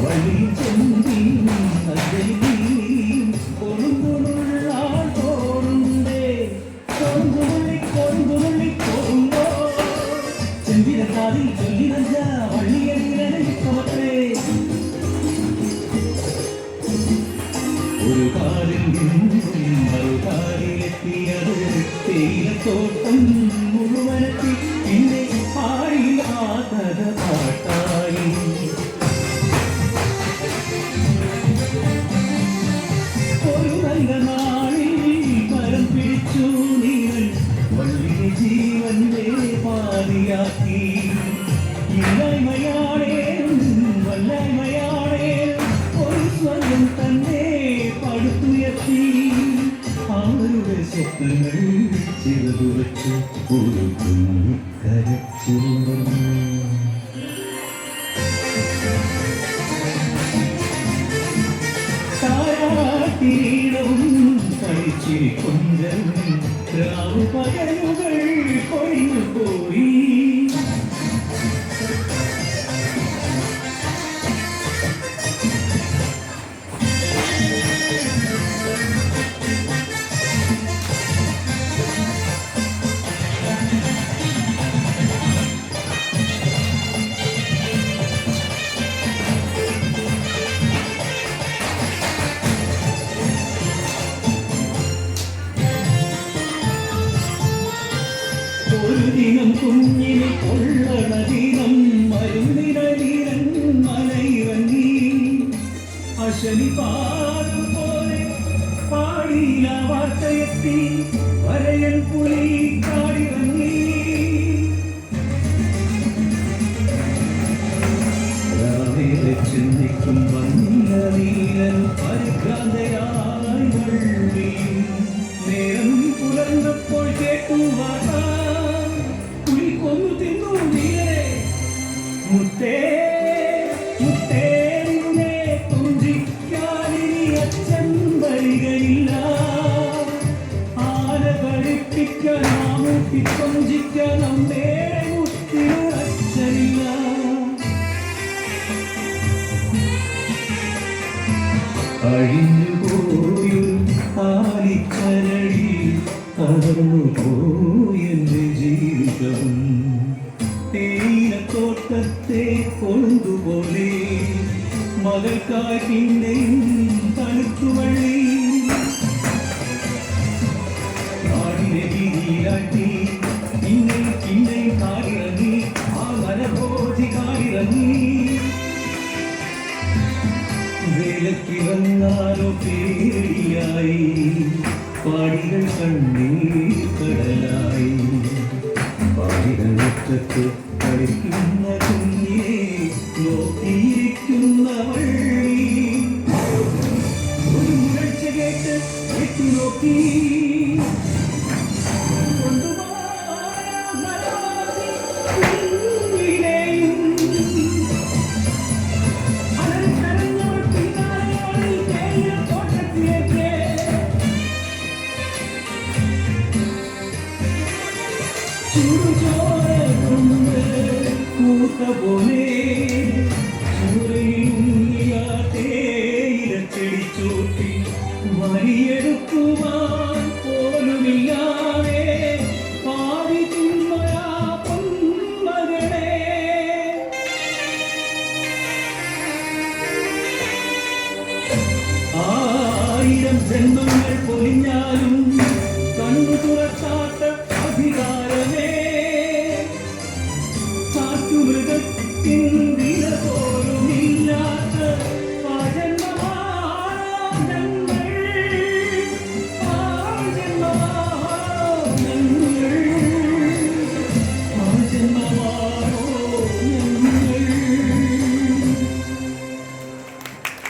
വഴി ചെന്തി കൊണ്ടുകൊള്ളുള്ളാൾ തോറുണ്ടേ കൊണ്ടുകൊള്ളി പോകുമ്പോ ചെന്തിരക്കാതിൽ ചൊല്ലി നഞ്ച വള്ളിയടിക്കമത്രേ ഒരു കാലിൽ മറുകാലിലെത്തിയത് തേയിലത്തോട്ടം മുഴുവനത്തി പിന്നെ പാടിയാതര പാട്ടായി ഒരു നല്ല നാളിൽ മരം പിടിച്ചു നിങ്ങൾ വള്ളിയെ ജീവന്റെ പാതിയാക്കി ഇല്ലായ്മയാണേലും വല്ലായ്മയാണേലും ഒരു സ്വർഗം തന്നെ പടുത്തുയർത്തി അവരുടെ സ്വപ്നങ്ങൾ ചിറകുവച്ചു ഒരു കരച്ചിലുണർന്നു താരാട്ടിരീടവും കളിച്ചിരി കൊഞ്ചലും രാവു പകലുകൾ കൊഴിഞ്ഞു പോയി ഒരു ദിനം കുഞ്ഞിനെ കൊള്ളണ ദിനം മരുന്നിനീരൻ മലയിറങ്ങി അശനി പാടും പോലെ പാടിയില വാർത്തയെത്തി വരയൻ പുലി കാടിറങ്ങി ചിന്തിക്കും വന്നില്ല നീരൻ പരിഭ്രാന്തയായി വള്ളി നേരം പുലർന്നപ്പോൾ കേട്ടു വാർത്ത മുത്തേ മുത്തേ നിന്നെ കൊഞ്ചിക്കാനിനി അച്ഛൻ വരികയില്ല ആന കളിപ്പിക്കാൻ മാമൂട്ടി കൊഞ്ചിക്കാൻ അമ്മേ മുത്തിനു അച്ഛനില്ല അഴിഞ്ഞുപോയൊരു ആലിക്കരടി തകർന്നു പോയെന്റെ ജീവിതം തേയിലത്തോട്ടത്തെ കൊണ്ടുപോലെ മകൾക്കായി പിന്നെയും തണുത്തുവള്ളി നാടിനെ വീതിയിലാട്ടി പിന്നെയും കാടിറങ്ങി ആ വനഭോജി കാടിറങ്ങി വേലക്കിറങ്ങാനോ പേടിയായി പാടികൾ കണ്ണീർ കടലായി പാടികൾ മുറ്റത്ത് കളിക്കുന്ന കുഞ്ഞിനെ നോക്കിയിരിക്കുന്ന വള്ളി ഒരു മുഴച്ച കേട്ട് എത്തി നോക്കി പോലെ ചെടിച്ചോട്ടി വരിയെടുക്കുവാൻ പോലുമില്ലാതെ പാടി തുമ്മയാ പൊന്മകളെ ആയിരം ജന്മങ്ങൾ പൊലിഞ്ഞാലും കണ്ണു തുറക്കാത്ത അധികാരമേ മൃഗത്തിൻ വില പോലുമില്ലാത്ത